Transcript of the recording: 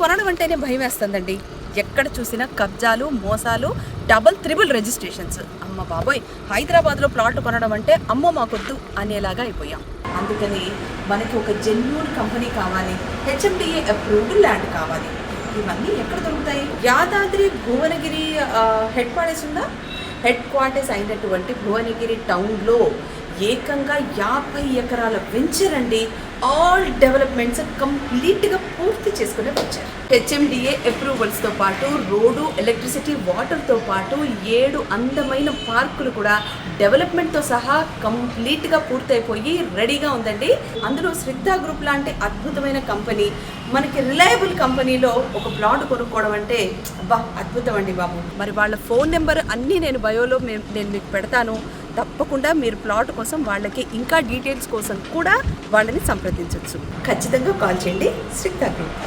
కొనడం అంటేనే భయం వేస్తుందండి. ఎక్కడ చూసినా కబ్జాలు, మోసాలు, డబుల్ త్రిబుల్ రిజిస్ట్రేషన్స్. అమ్మ బాబోయ్, హైదరాబాద్లో ప్లాట్ కొనడం అంటే అమ్మో మాకొద్దు అనేలాగా అయిపోయాం. అందుకని మనకి ఒక జెన్యూన్ కంపెనీ కావాలి, హెచ్ఎండిఏ అప్రూవ్డ్ ల్యాండ్ కావాలి. ఇవన్నీ ఎక్కడ దొరుకుతాయి? యాదాద్రి భువనగిరి హెడ్ క్వార్టర్స్ అయినటువంటి భువనగిరి టౌన్లో ఏకంగా 50 ఎకరాల వెంచర్ అండి. ఆల్ డెవలప్మెంట్స్ కంప్లీట్గా పూర్తి చేసుకునే వెంచర్. హెచ్ఎండిఏ అప్రూవల్స్తో పాటు రోడ్డు, ఎలక్ట్రిసిటీ, వాటర్తో పాటు 7 అందమైన పార్కులు కూడా డెవలప్మెంట్తో సహా కంప్లీట్గా పూర్తయిపోయి రెడీగా ఉందండి. అందులో శ్రద్ధా గ్రూప్ లాంటి అద్భుతమైన కంపెనీ, మనకి రిలయబుల్ కంపెనీలో ఒక ప్లాట్ కొనుక్కోవడం అంటే అబ్బా అద్భుతం అండి బాబు. మరి వాళ్ళ ఫోన్ నెంబర్ అన్నీ నేను బయోలో నేను మీకు పెడతాను. తప్పకుండా మీరు ప్లాట్ కోసం వాళ్ళకి ఇంకా డీటెయిల్స్ కోసం కూడా వాళ్ళని సంప్రదించవచ్చు. ఖచ్చితంగా కాల్ చేయండి శ్రద్ధా గ్రూప్.